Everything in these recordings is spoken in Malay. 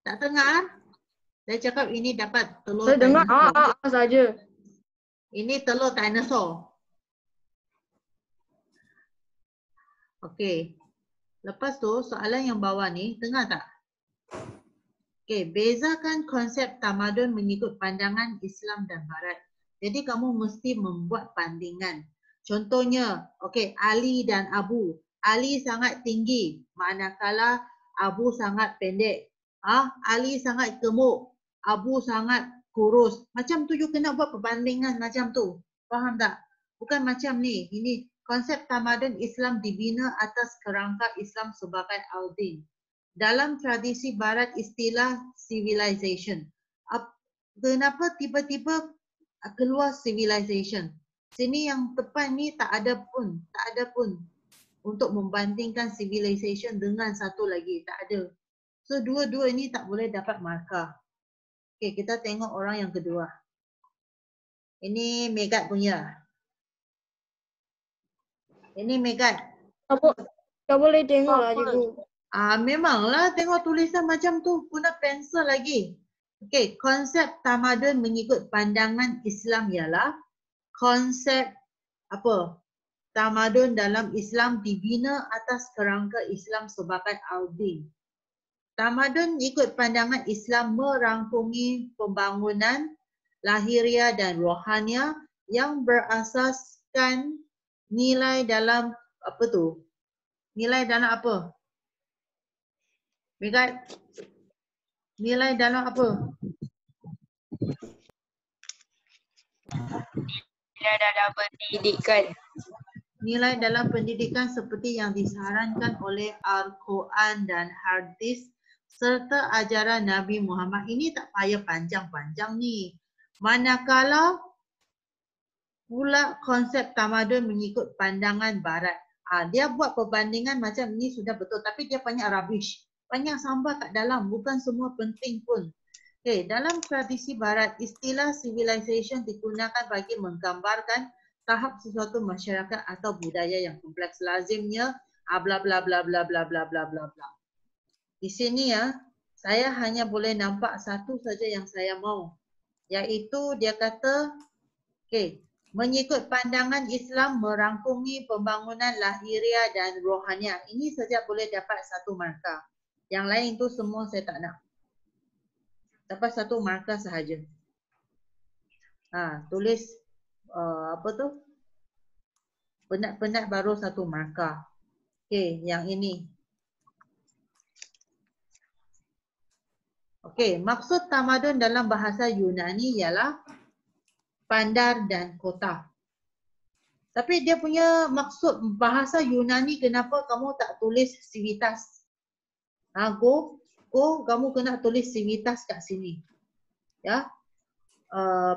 Tak dengar? Saya cakap ini dapat telur Saya dengar dinosaur. saja. Ini telur dinosaur. Okey. Lepas tu soalan yang bawah ni, dengar tak? Okey, bezakan konsep tamadun mengikut pandangan Islam dan Barat. Jadi kamu mesti membuat bandingan. Contohnya, okey, Ali dan Abu. Ali sangat tinggi, manakala Abu sangat pendek. Ali sangat gemuk, Abu sangat kurus. Macam tu you kena buat perbandingan macam tu. Faham tak? Bukan macam ni. Ini konsep tamadun Islam dibina atas kerangka Islam sebagai al-din. Dalam tradisi Barat istilah civilization. Kenapa tiba-tiba keluar civilization? Sini yang depan ni tak ada pun untuk membandingkan civilization dengan satu lagi, tak ada. So dua-dua ini tak boleh dapat markah. Okey, kita tengok orang yang kedua. Ini Megat punya. Ini Megat. Tak boleh tengok lah cikgu. Memanglah tengok tulisan macam tu, guna pensel lagi. Okey, konsep tamadun mengikut pandangan Islam ialah konsep apa? Tamadun dalam Islam dibina atas kerangka Islam sebagai al-din. Tamadun ikut pandangan Islam merangkumi pembangunan lahiriah dan rohaniah yang berasaskan nilai dalam apa tu? Nilai dalam apa? Megat, nilai dalam apa? Nilai dalam pendidikan. Nilai dalam pendidikan seperti yang disarankan oleh Al-Quran dan hadis serta ajaran Nabi Muhammad. Ini tak payah panjang-panjang ni. Manakala pula konsep tamadun mengikut pandangan Barat. Dia buat perbandingan macam ni sudah betul, tapi dia banyak rubbish. Banyak sambal kat dalam, bukan semua penting pun. Okay, dalam tradisi Barat, istilah civilization digunakan bagi menggambarkan tahap sesuatu masyarakat atau budaya yang kompleks. Lazimnya bla bla bla bla bla bla bla bla bla. Di sini saya hanya boleh nampak satu saja yang saya mau, iaitu dia kata mengikut pandangan Islam merangkumi pembangunan lahiriah dan rohaniah. Ini saja boleh dapat satu markah. Yang lain tu semua saya tak nak. Dapat satu markah sahaja. Tulis apa tu? Penat-penat baru satu markah. Okey, yang ini. Okey, maksud tamadun dalam bahasa Yunani ialah bandar dan kota. Tapi dia punya maksud bahasa Yunani, kenapa kamu tak tulis civitas? Kamu kena tulis civitas kat sini. Ya.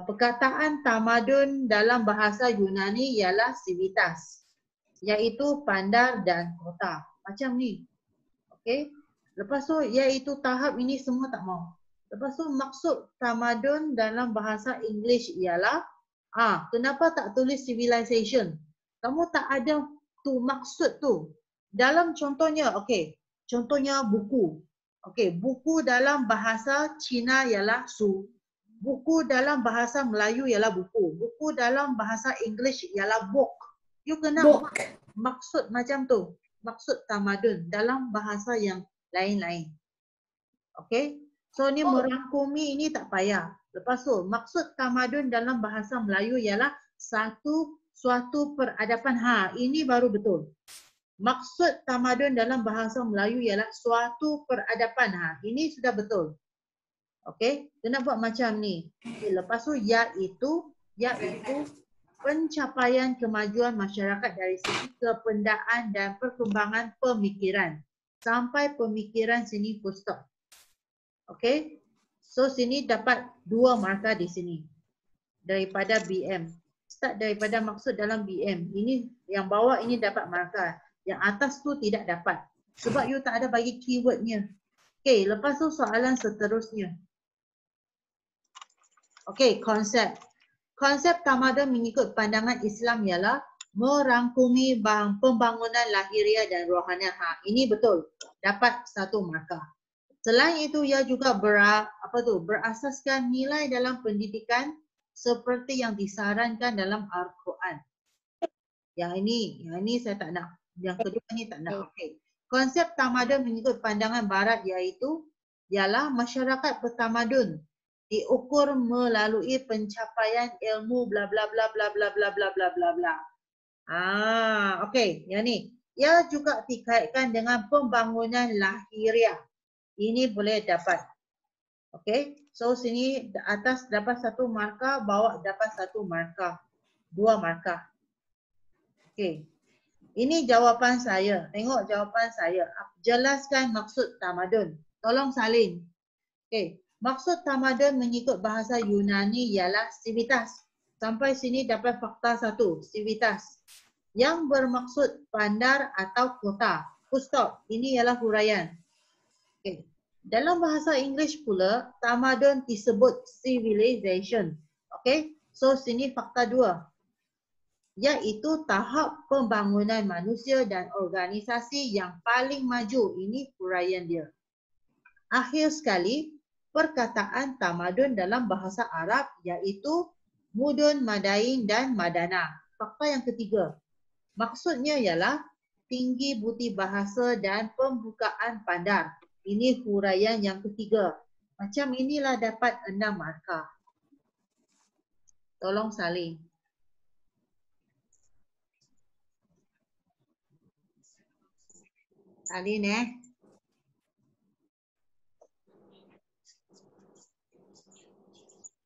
Perkataan tamadun dalam bahasa Yunani ialah civitas, iaitu bandar dan kota. Macam ni. Okey. Lepas tu iaitu tahap ini semua tak mau. Lepas tu maksud tamadun dalam bahasa English ialah kenapa tak tulis civilization? Kamu tak ada tu maksud tu. Dalam contohnya, contohnya buku. Buku dalam bahasa Cina ialah su. Buku dalam bahasa Melayu ialah buku. Buku dalam bahasa English ialah book. You kena maksud macam tu. Maksud tamadun dalam bahasa yang lain-lain. Okey? So ni merangkumi ini tak payah. Lepas tu maksud tamadun dalam bahasa Melayu ialah suatu peradaban. Ini baru betul. Maksud tamadun dalam bahasa Melayu ialah suatu peradaban. Ini sudah betul. Okey, kena buat macam ni. Lepas tu iaitu pencapaian kemajuan masyarakat dari segi kependaan dan perkembangan pemikiran. Sampai pemikiran sini full stop. Okey. So sini dapat 2 markah di sini. Daripada BM. Start daripada maksud dalam BM. Ini yang bawah ini dapat markah. Yang atas tu tidak dapat. Sebab you tak ada bagi keywordnya. Okey, lepas tu soalan seterusnya. Okey, konsep. Konsep tamadun mengikut pandangan Islam ialah merangkumi pembangunan lahiriah dan rohaniah. Ini betul. Dapat satu markah. Selain itu, ia juga berasaskan nilai dalam pendidikan seperti yang disarankan dalam Al-Quran. Yang ini saya tak nak. Yang kedua ni tak nak. Okey. Konsep tamadun mengikut pandangan barat ialah masyarakat bertamadun diukur melalui pencapaian ilmu bla bla bla bla bla bla bla bla bla bla. Okey, yang ni. Ia juga dikaitkan dengan pembangunan lahiriah. Ini boleh dapat. Okey. So sini atas dapat 1 markah, bawah dapat 1 markah. 2 markah. Okey. Ini jawapan saya. Tengok jawapan saya. Jelaskan maksud tamadun. Tolong salin. Okey. Maksud tamadun mengikut bahasa Yunani ialah civitas. Sampai sini dapat fakta 1, civitas. Yang bermaksud bandar atau kota. Full stop. Ini ialah huraian. Okey. Dalam bahasa Inggeris pula, tamadun disebut civilization. Okey. So sini fakta 2. Iaitu tahap pembangunan manusia dan organisasi yang paling maju. Ini huraian dia. Akhir sekali, perkataan tamadun dalam bahasa Arab iaitu mudun, madain dan madana. Fakta yang ketiga. Maksudnya ialah tinggi budi bahasa dan pembukaan pandar. Ini huraian yang ketiga. Macam inilah dapat 6 markah. Tolong salin. Salin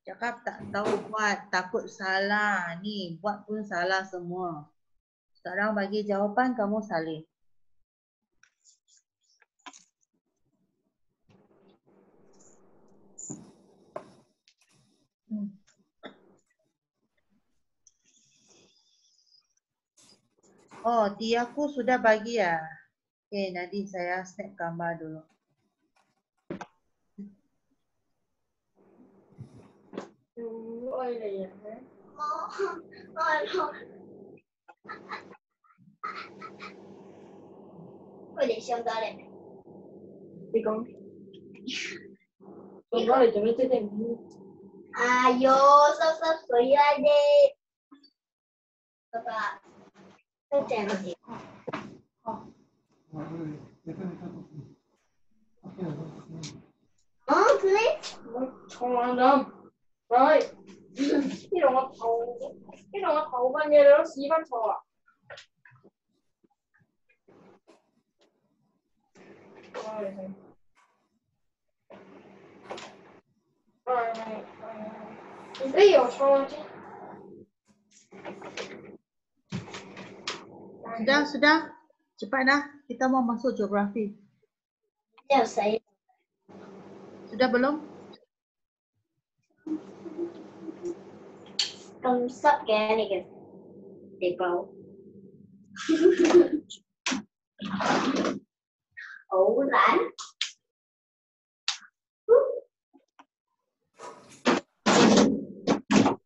Cakap tak tahu buat, takut salah. Ni, buat pun salah semua. Sekarang bagi jawapan, kamu salin. Oh, Tiaku sudah bagi ya. Okay, nanti saya snap gambar dulu. Ayo, sắp sửa ra đi. Bapak, tôi chèn gì? Clip. Không ăn đâu. Rồi. Cái đồng thầu bao nhiêu đó xí bắt thầu à? Sudah. Cepat dah. Kita mau masuk geografi. Ya, saya. Sudah belum? Công sắp kìa này kìa. Để vào. Ủa lãnh.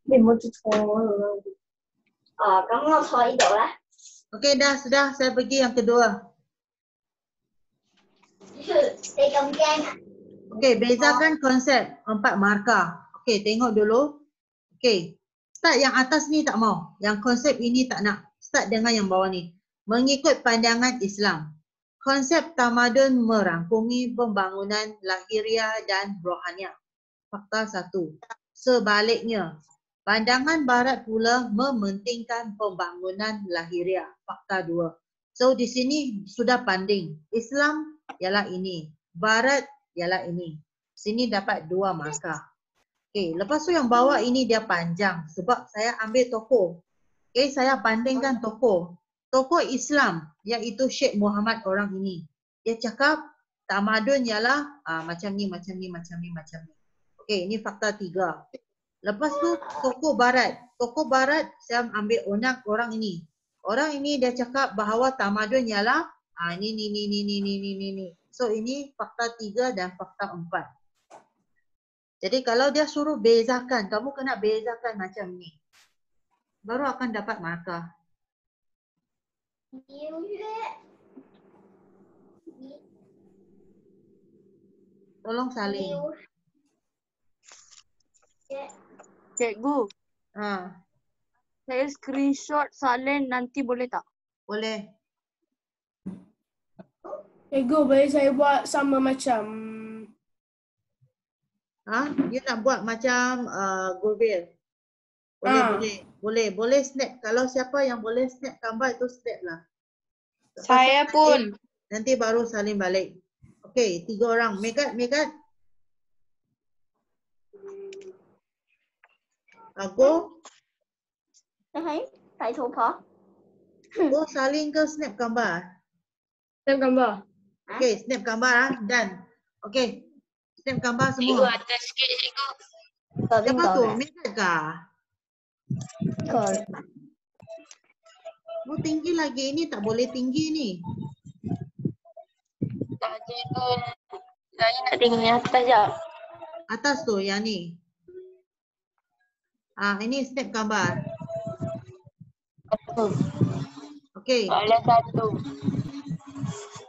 Mình muốn chụp rồi. Kamu mau soal itu lah. Okey, sudah. Saya pergi yang kedua. Pegang gang. Okey, bezakan konsep 4 markah. Okey, tengok dulu. Okey. Start yang atas ni tak mau. Yang konsep ini tak nak. Start dengan yang bawah ni. Mengikut pandangan Islam. Konsep tamadun merangkumi pembangunan lahiriah dan rohaniah. Fakta 1. Sebaliknya, pandangan barat pula mementingkan pembangunan lahiriah. Fakta 2. So di sini sudah banding. Islam ialah ini. Barat ialah ini. Sini dapat 2 markah. Okey, lepas tu yang bawah ini dia panjang sebab saya ambil tokoh. Okey, saya bandingkan tokoh. Tokoh Islam iaitu Syekh Muhammad orang ini. Dia cakap tamadun ialah macam ni. Okey, ini fakta 3. Lepas tu tokoh barat. Tokoh barat saya ambil orang ini. Orang ini dia cakap bahawa tamadun ialah ini. So ini fakta 3 dan fakta 4. Jadi kalau dia suruh bezakan, kamu kena bezakan macam ni. Baru akan dapat markah. Tolong salin. Cikgu, Ha, saya screenshot salin nanti boleh tak? boleh. Cikgu, boleh saya buat sama macam Ha, you nak buat macam Gurbil. Boleh, Ah. boleh. Boleh, boleh snap. Kalau siapa yang boleh snap gambar itu snap lah. Lepas Saya tu pun. Nanti baru salin balik. Okey, 3 orang. Megat, Megat. Go. Tại thủ phó. Go salin ke snap gambar? Snap gambar. Okey, snap gambar ah. Done. Okey. Snap gambar Cikgu semua. atas sikit cikgu. Siapa tu? Megat kah? Oh, tinggi lagi. Ini tak boleh tinggi ni. Tak cikgu. Saya nak tengok yang atas jap. Atas tu yang ni. Ah, ini snap gambar. Okey. Soalan 1.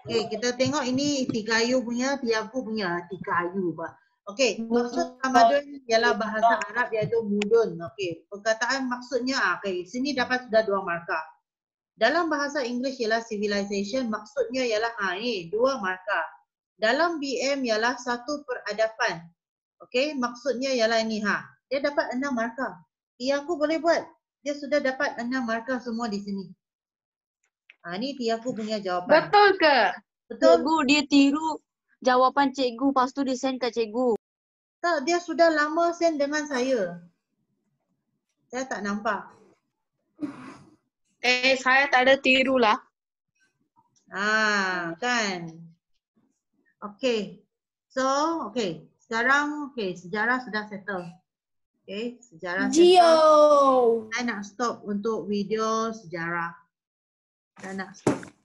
Okey, kita tengok ini Tikayu punya, Tiaku punya. Tikayu, Pak. Okey, maksud tamadun ialah bahasa Arab iaitu mudun. Okey, perkataan maksudnya, okey, sini dapat sudah 2 markah. Dalam bahasa Inggeris ialah civilization, maksudnya ialah ini 2 markah. Dalam BM ialah 1 peradaban. Okey, maksudnya ialah ini Dia dapat 6 markah. Tiaku boleh buat. Dia sudah dapat 6 markah semua di sini. Ini Tiaku punya jawapan. Betul ke? Betul? Cikgu dia tiru jawapan cikgu lepas tu dia send kat cikgu. Tak, dia sudah lama send dengan saya. Saya tak nampak. Saya tak ada tiru lah. Kan. Okey. So, okey. Sekarang, okey, sejarah sudah settle. Okey, sejarah settle. Geo. Saya nak stop untuk video sejarah. Saya nak stop.